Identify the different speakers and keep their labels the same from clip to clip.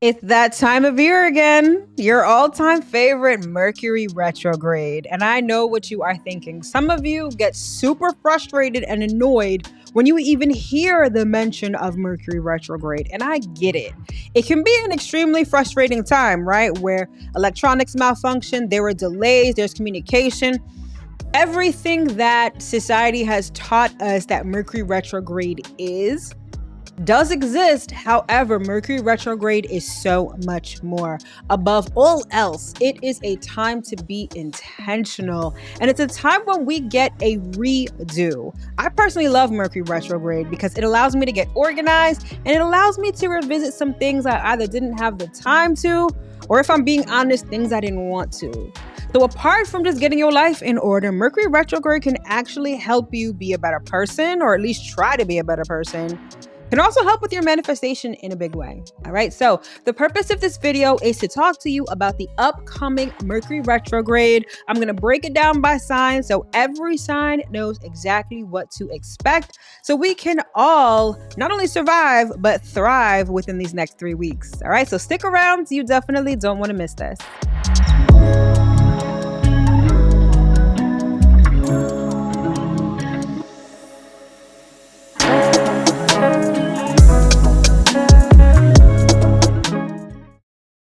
Speaker 1: It's that time of year again, your all-time favorite Mercury retrograde. And I know what you are thinking. Some of you get super frustrated and annoyed when you even hear the mention of Mercury retrograde. And I get it. It can be an extremely frustrating time, right? Where electronics malfunction, there are delays, there's communication. Everything that society has taught us that Mercury retrograde does exist. However, Mercury retrograde is so much more. Above all else, it is a time to be intentional, and it's a time when we get a redo. I personally love Mercury retrograde because it allows me to get organized, and it allows me to revisit some things I either didn't have the time to, or if I'm being honest, things I didn't want to. So apart from just getting your life in order, Mercury retrograde can actually help you be a better person, or at least try to be a better person. Can also help with your manifestation in a big way. All right, so the purpose of this video is to talk to you about the upcoming Mercury retrograde. I'm going to break it down by sign so every sign knows exactly what to expect, so we can all not only survive but thrive within these next 3 weeks. All right, so stick around. You definitely don't want to miss this.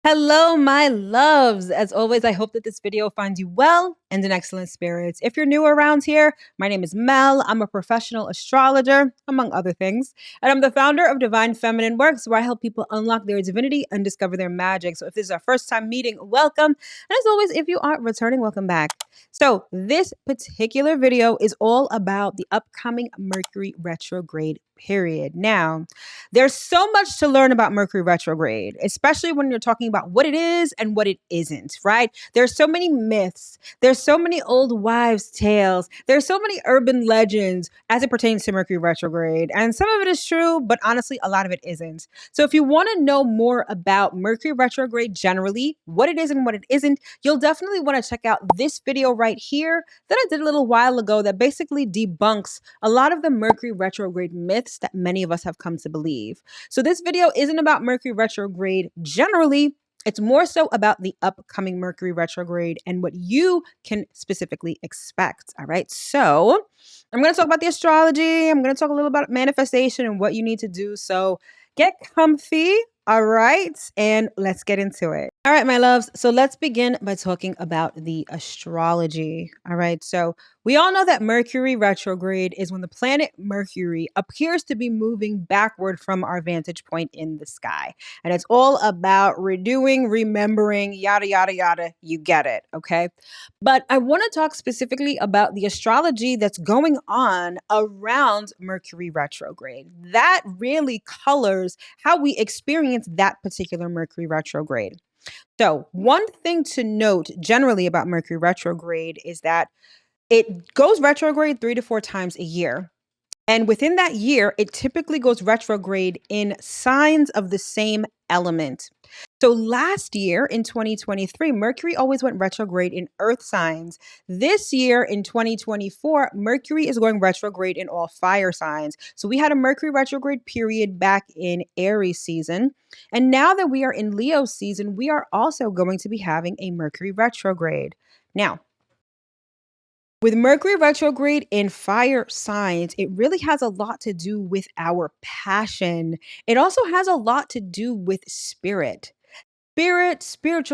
Speaker 1: Hello, my loves. As always, I hope that this video finds you well and in excellent spirits. If you're new around here, my name is Mel. I'm a professional astrologer, among other things, and I'm the founder of divinefeminineworks, where I help people unlock their divinity and discover their magic. So if this is our first time meeting, welcome. And as always, if you aren't returning, welcome back. So this particular video is all about the upcoming Mercury retrograde period. Now, there's so much to learn about Mercury retrograde, especially when you're talking about what it is and what it isn't, right? There's so many myths. There's so many old wives' tales. There's so many urban legends as it pertains to Mercury retrograde. And some of it is true, but honestly, a lot of it isn't. So if you want to know more about Mercury retrograde generally, what it is and what it isn't, you'll definitely want to check out this video right here that I did a little while ago that basically debunks a lot of the Mercury retrograde myths that many of us have come to believe. So this video isn't about Mercury retrograde generally. It's more so about the upcoming Mercury retrograde and what you can specifically expect. All right. So I'm going to talk about the astrology. I'm going to talk a little about manifestation and what you need to do. So get comfy. All right. And let's get into it. All right, my loves. So let's begin by talking about the astrology. All right. So we all know that Mercury retrograde is when the planet Mercury appears to be moving backward from our vantage point in the sky. And it's all about redoing, remembering, yada, yada, yada. You get it. Okay. But I want to talk specifically about the astrology that's going on around Mercury retrograde. That really colors how we experience that particular Mercury retrograde. So one thing to note generally about Mercury retrograde is that it goes retrograde 3 to 4 times a year. And within that year, it typically goes retrograde in signs of the same element. So last year in 2023, Mercury always went retrograde in earth signs. This year in 2024, Mercury is going retrograde in all fire signs. So we had a Mercury retrograde period back in Aries season. And now that we are in Leo season, we are also going to be having a Mercury retrograde. Now, with Mercury retrograde in fire signs, it really has a lot to do with our passion. It also has a lot to do with spiritual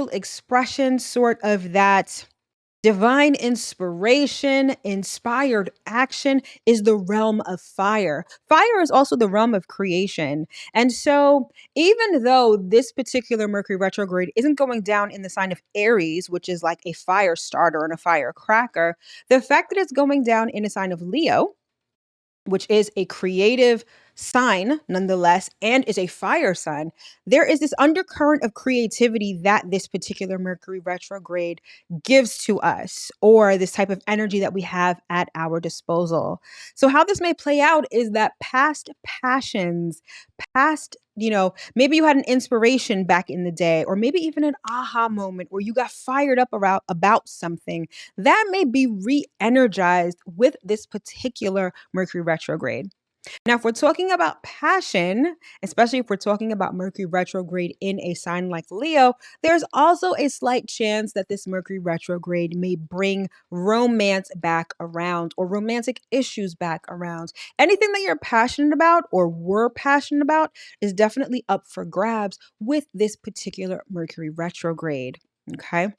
Speaker 1: expression, sort of that divine inspiration, inspired action is the realm of fire. Fire is also the realm of creation. And so even though this particular Mercury retrograde isn't going down in the sign of Aries, which is like a fire starter and a firecracker, the fact that it's going down in a sign of Leo, which is a creative sign nonetheless, and is a fire sign, there is this undercurrent of creativity that this particular Mercury retrograde gives to us, or this type of energy that we have at our disposal. So how this may play out is that past passions, maybe you had an inspiration back in the day, or maybe even an aha moment where you got fired up about something that may be re-energized with this particular Mercury retrograde. Now, if we're talking about passion, especially if we're talking about Mercury retrograde in a sign like Leo, there's also a slight chance that this Mercury retrograde may bring romance back around or romantic issues back around. Anything that you're passionate about or were passionate about is definitely up for grabs with this particular Mercury retrograde. Okay.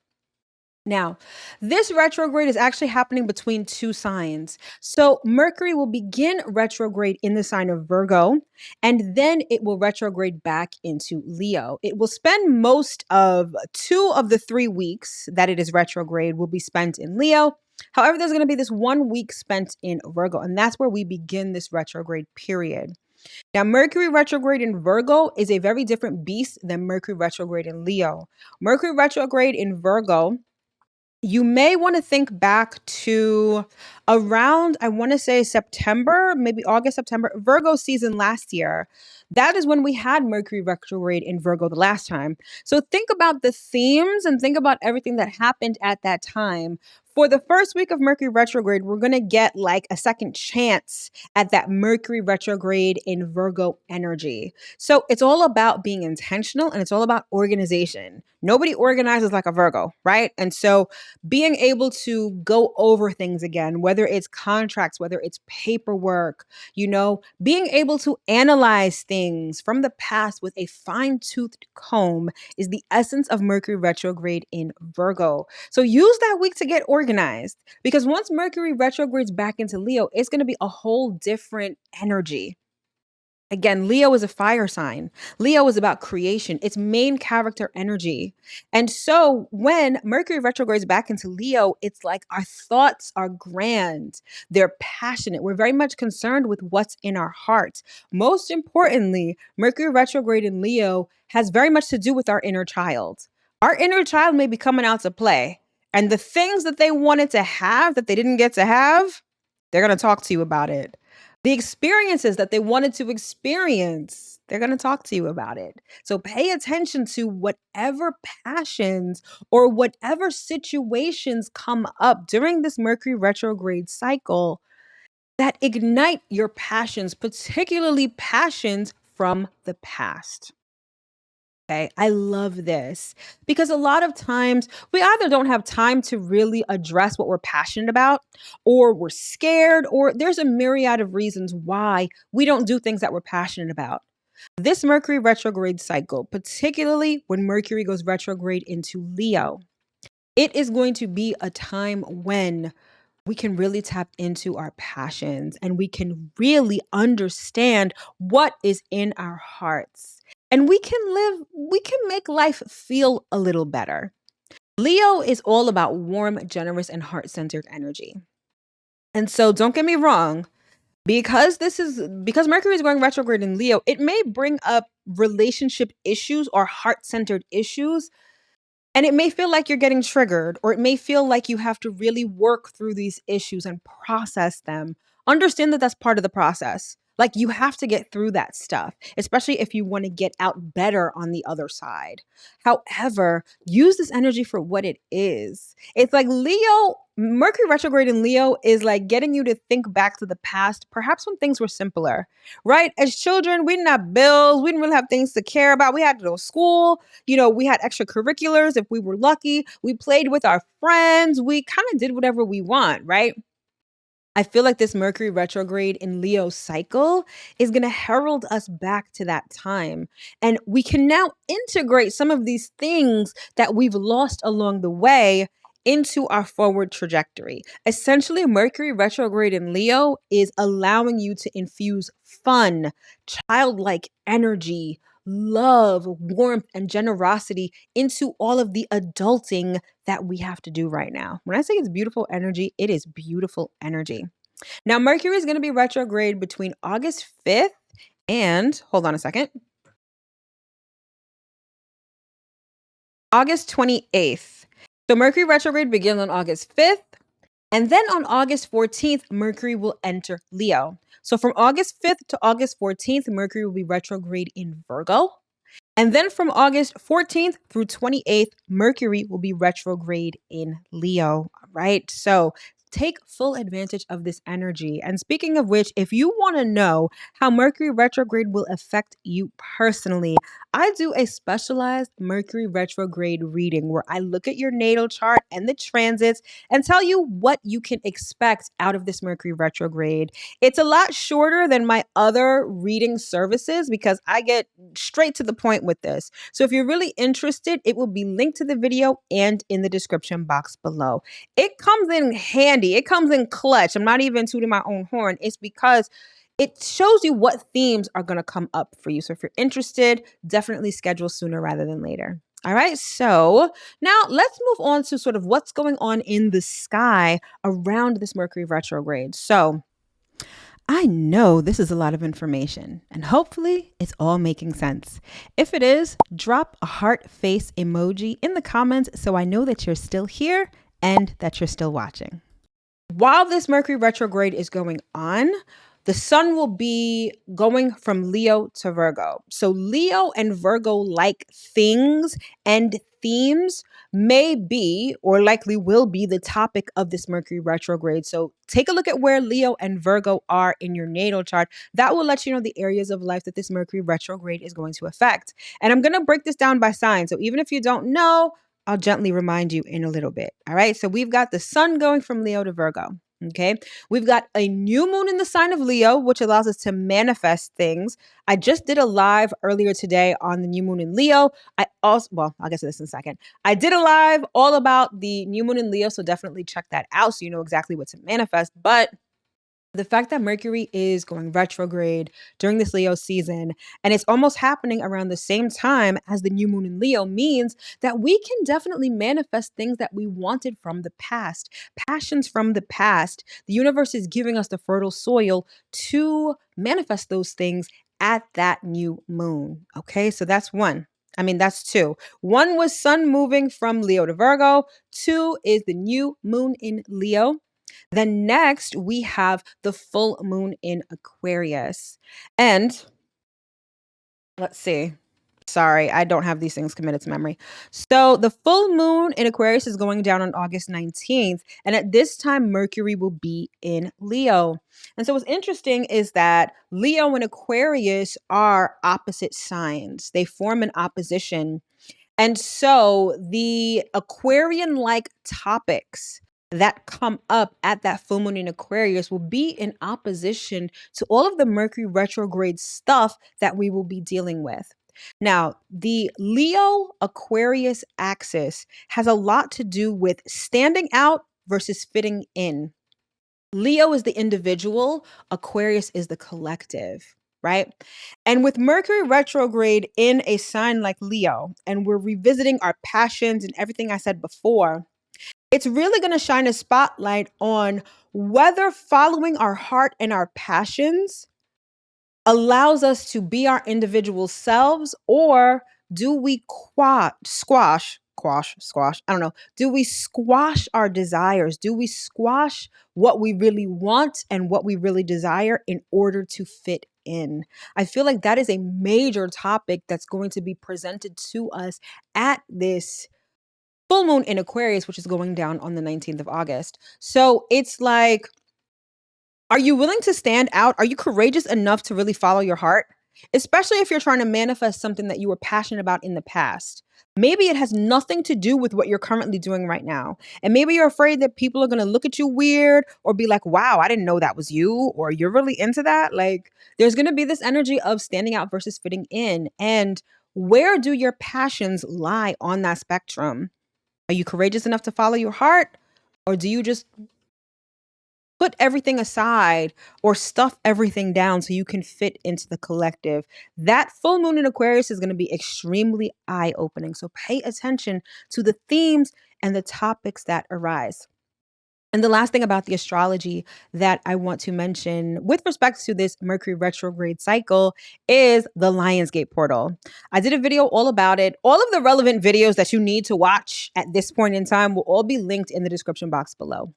Speaker 1: Now, this retrograde is actually happening between two signs. So, Mercury will begin retrograde in the sign of Virgo, and then it will retrograde back into Leo. It will spend most of 2 of the 3 weeks that it is retrograde will be spent in Leo. However, there's going to be this 1 week spent in Virgo, and that's where we begin this retrograde period. Now, Mercury retrograde in Virgo is a very different beast than Mercury retrograde in Leo. Mercury retrograde in Virgo, you may want to think back to around, I want to say September, maybe August, September, Virgo season last year. That is when we had Mercury retrograde in Virgo the last time. So think about the themes and think about everything that happened at that time. For the first week of Mercury retrograde, we're going to get like a second chance at that Mercury retrograde in Virgo energy. So it's all about being intentional and it's all about organization. Nobody organizes like a Virgo, right? And so being able to go over things again, whether it's contracts, whether it's paperwork, being able to analyze things from the past with a fine-toothed comb is the essence of Mercury retrograde in Virgo. So use that week to get organized, because once Mercury retrogrades back into Leo, it's going to be a whole different energy. Again, Leo is a fire sign. Leo is about creation, it's main character energy. And so when Mercury retrogrades back into Leo, it's like our thoughts are grand. They're passionate. We're very much concerned with what's in our hearts. Most importantly, Mercury retrograde in Leo has very much to do with our inner child. Our inner child may be coming out to play. And the things that they wanted to have that they didn't get to have, they're going to talk to you about it. The experiences that they wanted to experience, they're going to talk to you about it. So pay attention to whatever passions or whatever situations come up during this Mercury retrograde cycle that ignite your passions, particularly passions from the past. Okay, I love this because a lot of times we either don't have time to really address what we're passionate about, or we're scared, or there's a myriad of reasons why we don't do things that we're passionate about. This Mercury retrograde cycle, particularly when Mercury goes retrograde into Leo, it is going to be a time when we can really tap into our passions and we can really understand what is in our hearts. And we can make life feel a little better. Leo is all about warm, generous, and heart centered energy. And so don't get me wrong, because Mercury is going retrograde in Leo, it may bring up relationship issues or heart centered issues, and it may feel like you're getting triggered, or it may feel like you have to really work through these issues and process them. Understand that that's part of the process. Like, you have to get through that stuff, especially if you want to get out better on the other side. However, use this energy for what it is. It's like Mercury retrograde in Leo is like getting you to think back to the past, perhaps when things were simpler, right? As children, we didn't have bills. We didn't really have things to care about. We had to go to school. We had extracurriculars if we were lucky. We played with our friends. We kind of did whatever we want, right? I feel like this Mercury retrograde in Leo cycle is going to herald us back to that time. And we can now integrate some of these things that we've lost along the way into our forward trajectory. Essentially, Mercury retrograde in Leo is allowing you to infuse fun, childlike energy, love, warmth, and generosity into all of the adulting that we have to do right now. When I say it's beautiful energy, it is beautiful energy. Now, Mercury is going to be retrograde between August 5th and, hold on a second, August 28th. So Mercury retrograde begins on August 5th. And then on August 14th, Mercury will enter Leo. So from August 5th to August 14th, Mercury will be retrograde in Virgo. And then from August 14th through 28th, Mercury will be retrograde in Leo. All right. So take full advantage of this energy. And speaking of which, if you want to know how Mercury retrograde will affect you personally, I do a specialized Mercury retrograde reading where I look at your natal chart and the transits and tell you what you can expect out of this Mercury retrograde. It's a lot shorter than my other reading services because I get straight to the point with this. So if you're really interested, it will be linked to the video and in the description box below. It comes in handy. It comes in clutch. I'm not even tooting my own horn. It's because it shows you what themes are going to come up for you. So if you're interested, definitely schedule sooner rather than later. All right, so now let's move on to sort of what's going on in the sky around this Mercury retrograde. So I know this is a lot of information, and hopefully it's all making sense. If it is, drop a heart face emoji in the comments so I know that you're still here and that you're still watching. While this Mercury retrograde is going on, the sun will be going from Leo to Virgo. So Leo and Virgo-like things and themes may be or likely will be the topic of this Mercury retrograde. So take a look at where Leo and Virgo are in your natal chart. That will let you know the areas of life that this Mercury retrograde is going to affect. And I'm going to break this down by sign. So even if you don't know, I'll gently remind you in a little bit. All right. So we've got the sun going from Leo to Virgo. Okay. We've got a new moon in the sign of Leo, which allows us to manifest things. I just did a live earlier today on the new moon in Leo. I'll get to this in a second. I did a live all about the new moon in Leo. So definitely check that out so you know exactly what to manifest. But the fact that Mercury is going retrograde during this Leo season, and it's almost happening around the same time as the new moon in Leo, means that we can definitely manifest things that we wanted from the past, passions from the past. The universe is giving us the fertile soil to manifest those things at that new moon. Okay, so that's one. That's two. One was sun moving from Leo to Virgo. Two is the new moon in Leo. Then next, we have the full moon in Aquarius. And let's see. Sorry, I don't have these things committed to memory. So the full moon in Aquarius is going down on August 19th. And at this time, Mercury will be in Leo. And so what's interesting is that Leo and Aquarius are opposite signs. They form an opposition. And so the Aquarian-like topics that come up at that full moon in Aquarius will be in opposition to all of the Mercury retrograde stuff that we will be dealing with. Now, the Leo Aquarius axis has a lot to do with standing out versus fitting in. Leo is the individual, Aquarius is the collective, right? And with Mercury retrograde in a sign like Leo, and we're revisiting our passions and everything I said before, it's really going to shine a spotlight on whether following our heart and our passions allows us to be our individual selves, or do we squash? I don't know. Do we squash our desires? Do we squash what we really want and what we really desire in order to fit in? I feel like that is a major topic that's going to be presented to us at this full moon in Aquarius, which is going down on the 19th of August. So it's like, are you willing to stand out? Are you courageous enough to really follow your heart? Especially if you're trying to manifest something that you were passionate about in the past. Maybe it has nothing to do with what you're currently doing right now. And maybe you're afraid that people are going to look at you weird or be like, wow, I didn't know that was you, or you're really into that. Like, there's going to be this energy of standing out versus fitting in. And where do your passions lie on that spectrum? Are you courageous enough to follow your heart? Or do you just put everything aside or stuff everything down so you can fit into the collective? That full moon in Aquarius is going to be extremely eye-opening. So pay attention to the themes and the topics that arise. And the last thing about the astrology that I want to mention with respect to this Mercury retrograde cycle is the Lionsgate portal. I did a video all about it. All of the relevant videos that you need to watch at this point in time will all be linked in the description box below.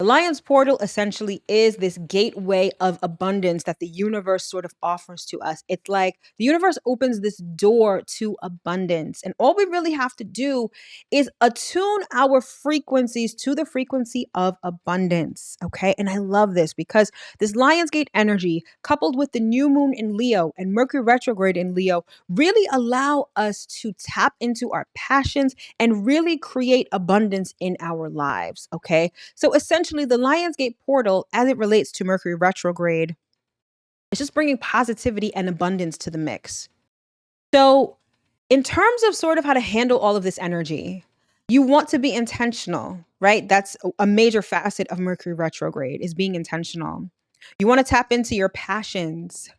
Speaker 1: The Lion's Portal essentially is this gateway of abundance that the universe sort of offers to us. It's like the universe opens this door to abundance. And all we really have to do is attune our frequencies to the frequency of abundance. Okay. And I love this because this Lionsgate energy, coupled with the new moon in Leo and Mercury retrograde in Leo, really allow us to tap into our passions and really create abundance in our lives. Okay. So essentially, the Lionsgate portal, as it relates to Mercury retrograde, is just bringing positivity and abundance to the mix. So, in terms of sort of how to handle all of this energy, you want to be intentional, right? That's a major facet of Mercury retrograde is being intentional. You want to tap into your passions.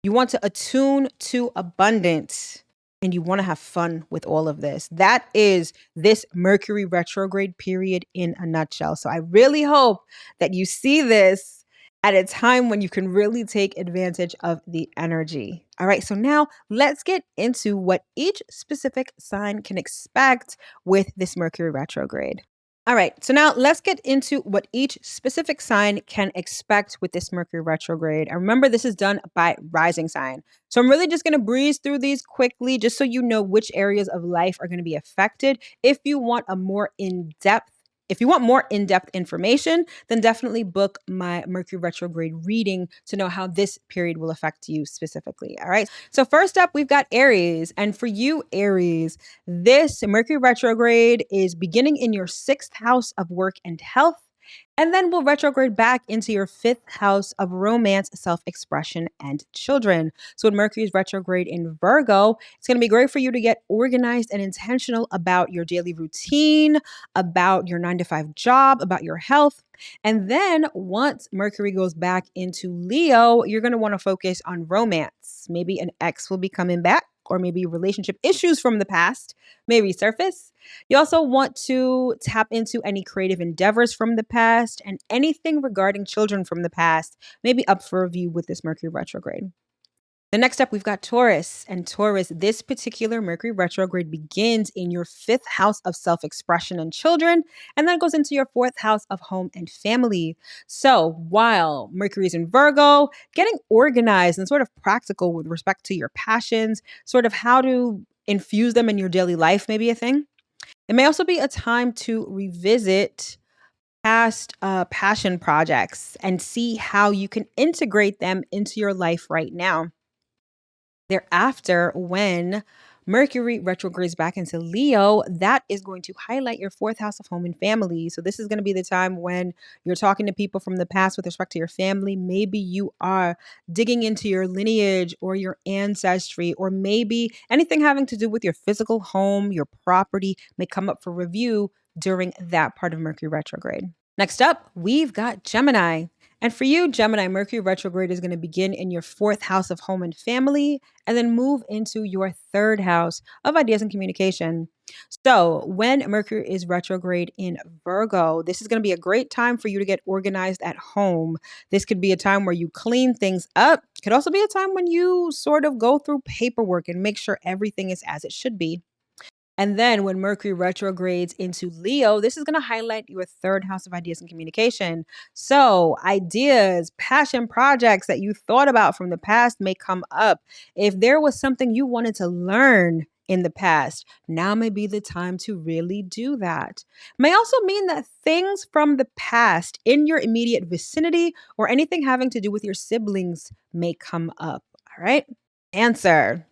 Speaker 1: You want to attune to abundance and you want to have fun with all of this. That is this Mercury retrograde period in a nutshell. So I really hope that you see this at a time when you can really take advantage of the energy. All right, so now let's get into what each specific sign can expect with this Mercury retrograde. All right, so now let's get into what each specific sign can expect with this Mercury retrograde. And remember, this is done by rising sign. So I'm really just going to breeze through these quickly just so you know which areas of life are going to be affected. If you want more in-depth information, then definitely book my Mercury retrograde reading to know how this period will affect you specifically. All right. So first up, we've got Aries. And for you, Aries, this Mercury retrograde is beginning in your 6th house of work and health. And then we'll retrograde back into your 5th house of romance, self-expression, and children. So when Mercury is retrograde in Virgo, it's going to be great for you to get organized and intentional about your daily routine, about your 9 to 5 job, about your health. And then once Mercury goes back into Leo, you're going to want to focus on romance. Maybe an ex will be coming back, or maybe relationship issues from the past may resurface. You also want to tap into any creative endeavors from the past and anything regarding children from the past may be up for review with this Mercury retrograde. The next up, we've got Taurus. And Taurus, this particular Mercury retrograde begins in your 5th house of self-expression and children, and then goes into your 4th house of home and family. So while Mercury is in Virgo, getting organized and sort of practical with respect to your passions, sort of how to infuse them in your daily life may be a thing. It may also be a time to revisit past passion projects and see how you can integrate them into your life right now. Thereafter, when Mercury retrogrades back into Leo, that is going to highlight your 4th house of home and family. So this is going to be the time when you're talking to people from the past with respect to your family. Maybe you are digging into your lineage or your ancestry, or maybe anything having to do with your physical home, your property may come up for review during that part of Mercury retrograde. Next up, we've got Gemini. And for you, Gemini, Mercury retrograde is going to begin in your 4th house of home and family and then move into your 3rd house of ideas and communication. So when Mercury is retrograde in Virgo, this is going to be a great time for you to get organized at home. This could be a time where you clean things up. It could also be a time when you sort of go through paperwork and make sure everything is as it should be. And then when Mercury retrogrades into Leo, this is going to highlight your 3rd house of ideas and communication. So ideas, passion projects that you thought about from the past may come up. If there was something you wanted to learn in the past, now may be the time to really do that. May also mean that things from the past in your immediate vicinity or anything having to do with your siblings may come up. All right. Answer.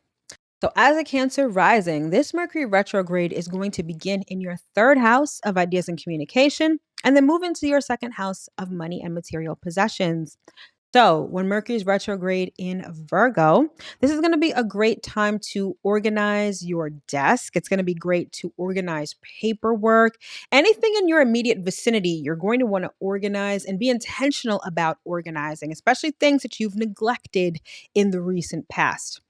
Speaker 1: So as a Cancer rising, this Mercury retrograde is going to begin in your 3rd house of ideas and communication and then move into your 2nd house of money and material possessions. So when Mercury is retrograde in Virgo, this is going to be a great time to organize your desk. It's going to be great to organize paperwork. Anything in your immediate vicinity, you're going to want to organize and be intentional about organizing, especially things that you've neglected in the recent past.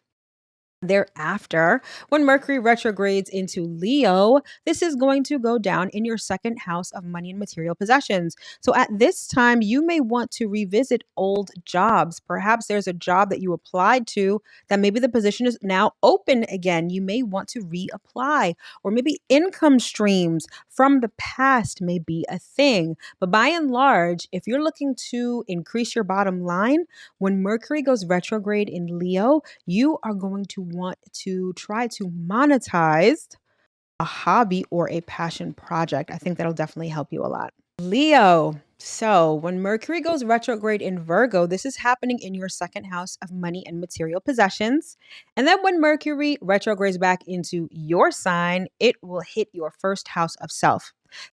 Speaker 1: Thereafter, when Mercury retrogrades into Leo, this is going to go down in your second house of money and material possessions. So at this time, you may want to revisit old jobs. Perhaps there's a job that you applied to that maybe the position is now open again. You may want to reapply, or maybe income streams from the past may be a thing. But by and large, if you're looking to increase your bottom line, when Mercury goes retrograde in Leo, you are going to want to try to monetize a hobby or a passion project. I think that'll definitely help you a lot. Leo. So, when Mercury goes retrograde in Virgo, this is happening in your second house of money and material possessions. And then when Mercury retrogrades back into your sign, it will hit your first house of self.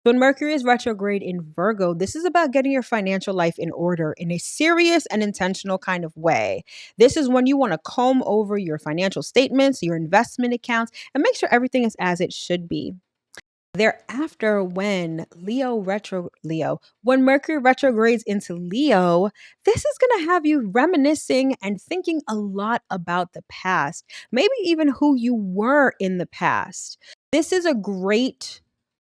Speaker 1: When Mercury is retrograde in Virgo, this is about getting your financial life in order in a serious and intentional kind of way. This is when you want to comb over your financial statements, your investment accounts, and make sure everything is as it should be. Thereafter, when Mercury retrogrades into Leo, this is going to have you reminiscing and thinking a lot about the past, maybe even who you were in the past. This is a great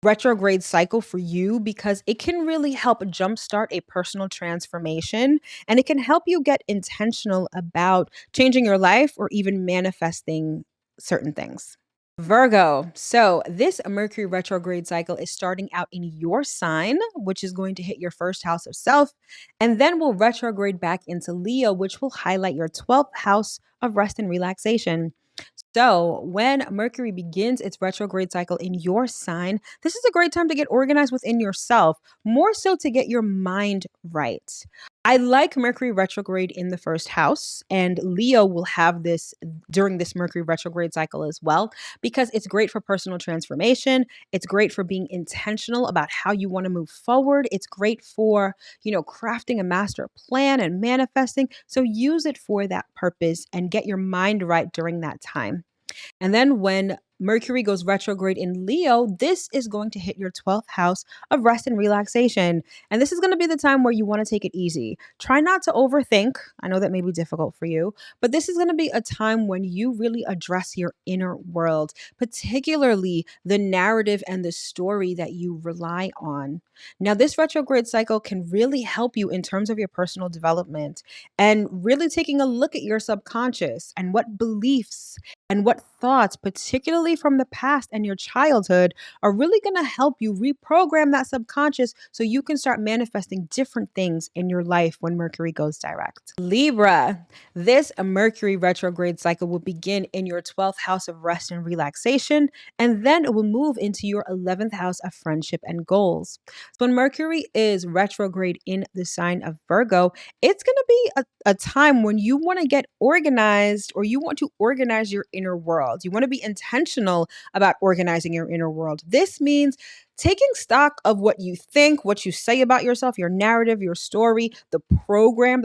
Speaker 1: retrograde cycle for you because it can really help jumpstart a personal transformation, and it can help you get intentional about changing your life or even manifesting certain things. Virgo. So, this Mercury retrograde cycle is starting out in your sign, which is going to hit your first house of self, and then will retrograde back into Leo, which will highlight your 12th house of rest and relaxation. So, when Mercury begins its retrograde cycle in your sign, this is a great time to get organized within yourself, more so to get your mind right. I like Mercury retrograde in the first house, and Leo will have this during this Mercury retrograde cycle as well, because it's great for personal transformation. It's great for being intentional about how you want to move forward. It's great for, crafting a master plan and manifesting. So use it for that purpose and get your mind right during that time. And then when Mercury goes retrograde in Leo, this is going to hit your 12th house of rest and relaxation. And this is going to be the time where you want to take it easy. Try not to overthink. I know that may be difficult for you, but this is going to be a time when you really address your inner world, particularly the narrative and the story that you rely on. Now, this retrograde cycle can really help you in terms of your personal development and really taking a look at your subconscious and what beliefs and what thoughts, particularly from the past and your childhood, are really going to help you reprogram that subconscious so you can start manifesting different things in your life when Mercury goes direct. Libra, this Mercury retrograde cycle will begin in your 12th house of rest and relaxation, and then it will move into your 11th house of friendship and goals. So when Mercury is retrograde in the sign of Virgo, it's going to be a time when you want to get organized, or you want to organize your inner world. You want to be intentional about organizing your inner world. This means taking stock of what you think, what you say about yourself, your narrative, your story, the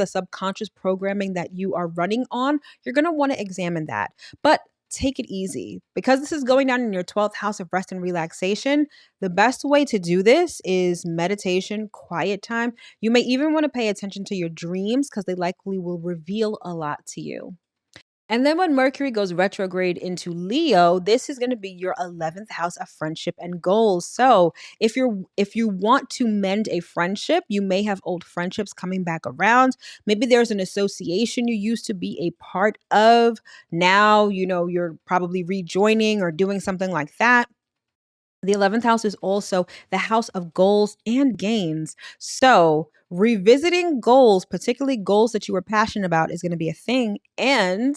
Speaker 1: subconscious programming that you are running on. You're going to want to examine that. But take it easy because this is going down in your 12th house of rest and relaxation. The best way to do this is meditation, quiet time. You may even want to pay attention to your dreams because they likely will reveal a lot to you. And then when Mercury goes retrograde into Leo, this is going to be your 11th house of friendship and goals. So, if you want to mend a friendship, you may have old friendships coming back around. Maybe there's an association you used to be a part of. Now, you're probably rejoining or doing something like that. The 11th house is also the house of goals and gains. So, revisiting goals, particularly goals that you were passionate about, is going to be a thing. And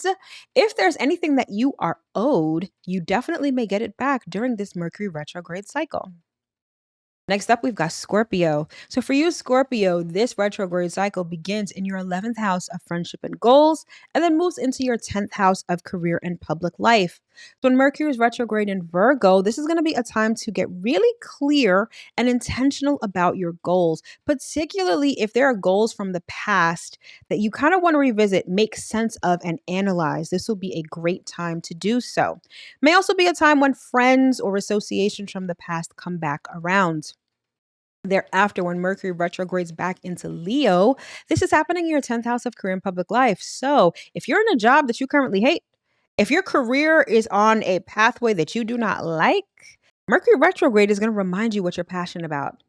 Speaker 1: if there's anything that you are owed, you definitely may get it back during this Mercury retrograde cycle. Next up, we've got Scorpio. So for you, Scorpio, this retrograde cycle begins in your 11th house of friendship and goals, and then moves into your 10th house of career and public life. So when Mercury is retrograde in Virgo, this is going to be a time to get really clear and intentional about your goals, particularly if there are goals from the past that you kind of want to revisit, make sense of, and analyze. This will be a great time to do so. May also be a time when friends or associations from the past come back around. Thereafter, when Mercury retrogrades back into Leo, this is happening in your 10th house of career and public life. So if you're in a job that you currently hate, If your career is on a pathway that you do not like, Mercury retrograde is going to remind you what you're passionate about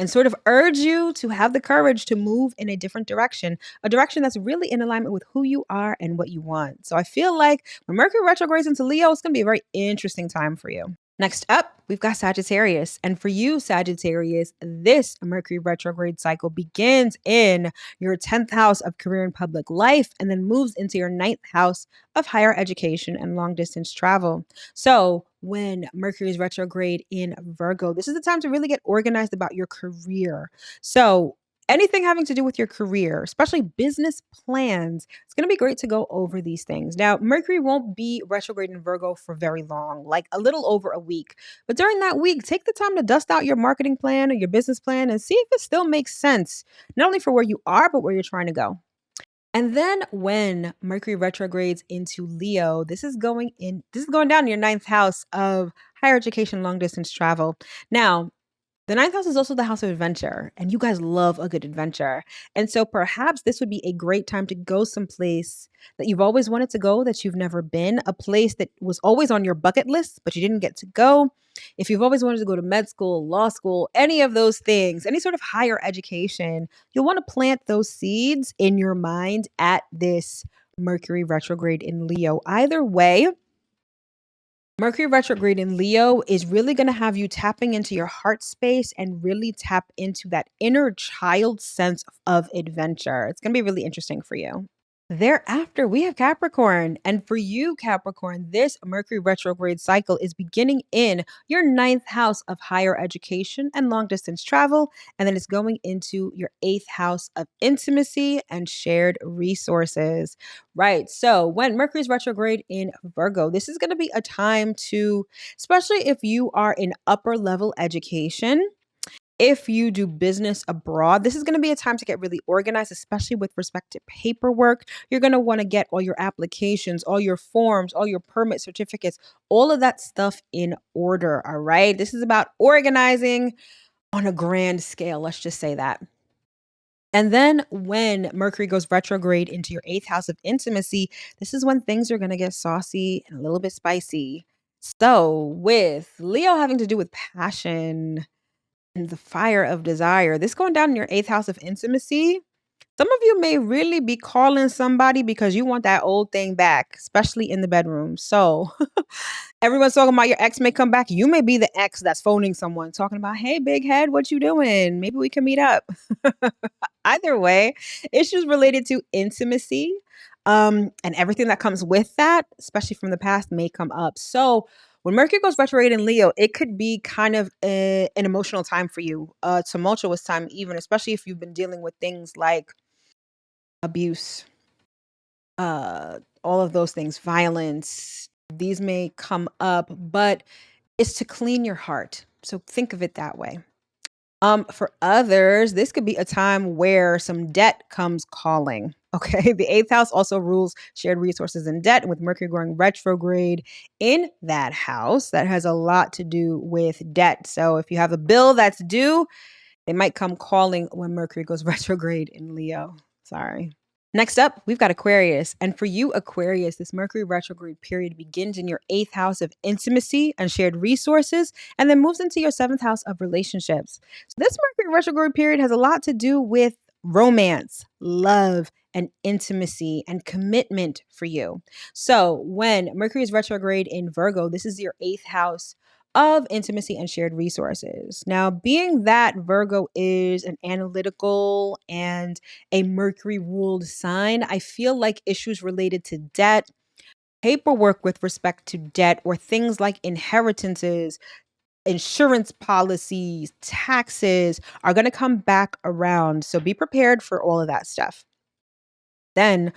Speaker 1: and sort of urge you to have the courage to move in a different direction, a direction that's really in alignment with who you are and what you want. So I feel like when Mercury retrogrades into Leo, it's going to be a very interesting time for you. Next up, we've got Sagittarius. And for you, Sagittarius, this Mercury retrograde cycle begins in your 10th house of career and public life and then moves into your ninth house of higher education and long distance travel. So, when Mercury is retrograde in Virgo, this is the time to really get organized about your career. So, anything having to do with your career, especially business plans, it's going to be great to go over these things. Now, Mercury won't be retrograde in Virgo for very long, like a little over a week. But during that week, take the time to dust out your marketing plan or your business plan and see if it still makes sense, not only for where you are, but where you're trying to go. And then when Mercury retrogrades into Leo, this is going down in your ninth house of higher education, long distance travel. Now, the ninth house is also the house of adventure, and you guys love a good adventure. And so perhaps this would be a great time to go someplace that you've always wanted to go, that you've never been, a place that was always on your bucket list, but you didn't get to go. If you've always wanted to go to med school, law school, any of those things, any sort of higher education, you'll want to plant those seeds in your mind at this Mercury retrograde in Leo. Either way, Mercury retrograde in Leo is really going to have you tapping into your heart space and really tap into that inner child sense of adventure. It's going to be really interesting for you. Thereafter, we have Capricorn. And for you, Capricorn, this Mercury retrograde cycle is beginning in your ninth house of higher education and long distance travel. And then it's going into your eighth house of intimacy and shared resources. Right. So when Mercury is retrograde in Virgo, this is going to be a time to, especially if you are in upper level education, if you do business abroad, this is going to be a time to get really organized, especially with respect to paperwork. You're going to want to get all your applications, all your forms, all your permit certificates, all of that stuff in order. All right. This is about organizing on a grand scale. Let's just say that. And then when Mercury goes retrograde into your eighth house of intimacy, this is when things are going to get saucy and a little bit spicy. So, with Leo having to do with passion, and the fire of desire. This going down in your eighth house of intimacy. Some of you may really be calling somebody because you want that old thing back, especially in the bedroom. So everyone's talking about your ex may come back. You may be the ex that's phoning someone talking about, hey, big head, what you doing? Maybe we can meet up. Either way, issues related to intimacy and everything that comes with that, especially from the past, may come up. So when Mercury goes retrograde in Leo, it could be kind of an emotional time for you, a tumultuous time, even, especially if you've been dealing with things like abuse, all of those things, violence. These may come up, but it's to clean your heart. So think of it that way. For others, this could be a time where some debt comes calling. Okay. The eighth house also rules shared resources and debt. And with Mercury going retrograde in that house, that has a lot to do with debt. So if you have a bill that's due, they might come calling when Mercury goes retrograde in Leo. Sorry. Next up, we've got Aquarius. And for you, Aquarius, this Mercury retrograde period begins in your eighth house of intimacy and shared resources, and then moves into your seventh house of relationships. So this Mercury retrograde period has a lot to do with romance, love, and intimacy and commitment for you. So when Mercury is retrograde in Virgo, this is your eighth house of intimacy and shared resources. Now, being that Virgo is an analytical and a Mercury ruled sign, I feel like issues related to debt, paperwork with respect to debt, or things like inheritances, insurance policies, taxes are going to come back around. So be prepared for all of that stuff. Then,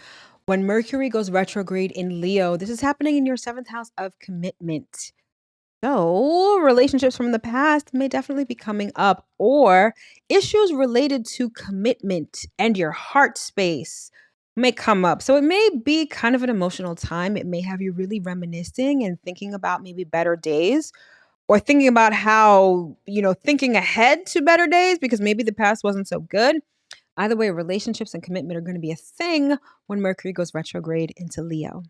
Speaker 1: when Mercury goes retrograde in Leo, this is happening in your seventh house of commitment. So, relationships from the past may definitely be coming up, or issues related to commitment and your heart space may come up. So, it may be kind of an emotional time. It may have you really reminiscing and thinking about maybe better days, or thinking about how, thinking ahead to better days because maybe the past wasn't so good. Either way, relationships and commitment are going to be a thing when Mercury goes retrograde into Leo.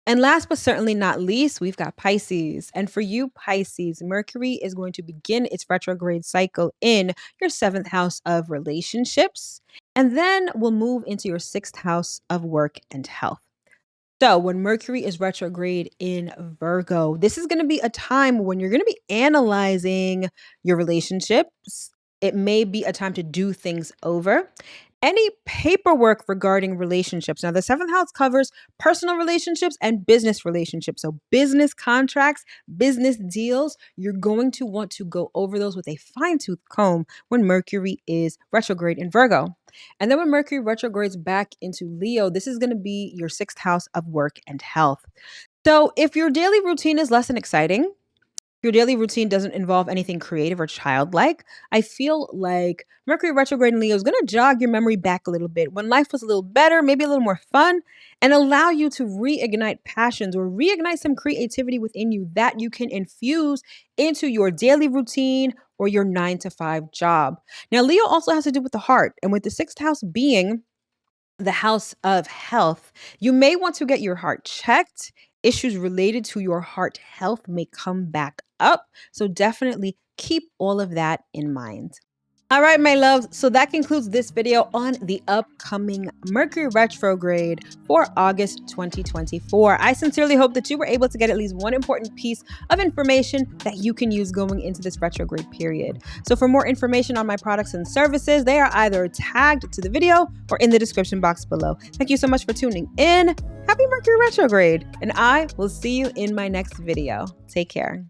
Speaker 1: And last but certainly not least, we've got Pisces. And for you, Pisces, Mercury is going to begin its retrograde cycle in your seventh house of relationships. And then we'll move into your sixth house of work and health. So, when Mercury is retrograde in Virgo, this is going to be a time when you're going to be analyzing your relationships. It may be a time to do things over. Any paperwork regarding relationships. Now, the seventh house covers personal relationships and business relationships. So, business contracts, business deals, you're going to want to go over those with a fine tooth comb when Mercury is retrograde in Virgo. And then when Mercury retrogrades back into Leo, this is going to be your sixth house of work and health. So, if your daily routine is less than exciting, your daily routine doesn't involve anything creative or childlike, I feel like Mercury retrograde in Leo is going to jog your memory back a little bit when life was a little better, maybe a little more fun, and allow you to reignite passions or reignite some creativity within you that you can infuse into your daily routine or your 9 to 5 job. Now, Leo also has to do with the heart, and with the sixth house being the house of health, you may want to get your heart checked. Issues related to your heart health may come back up. So definitely keep all of that in mind. All right, my loves. So that concludes this video on the upcoming Mercury retrograde for August 2024. I sincerely hope that you were able to get at least one important piece of information that you can use going into this retrograde period. So for more information on my products and services, they are either tagged to the video or in the description box below. Thank you so much for tuning in. Happy Mercury retrograde, and I will see you in my next video. Take care.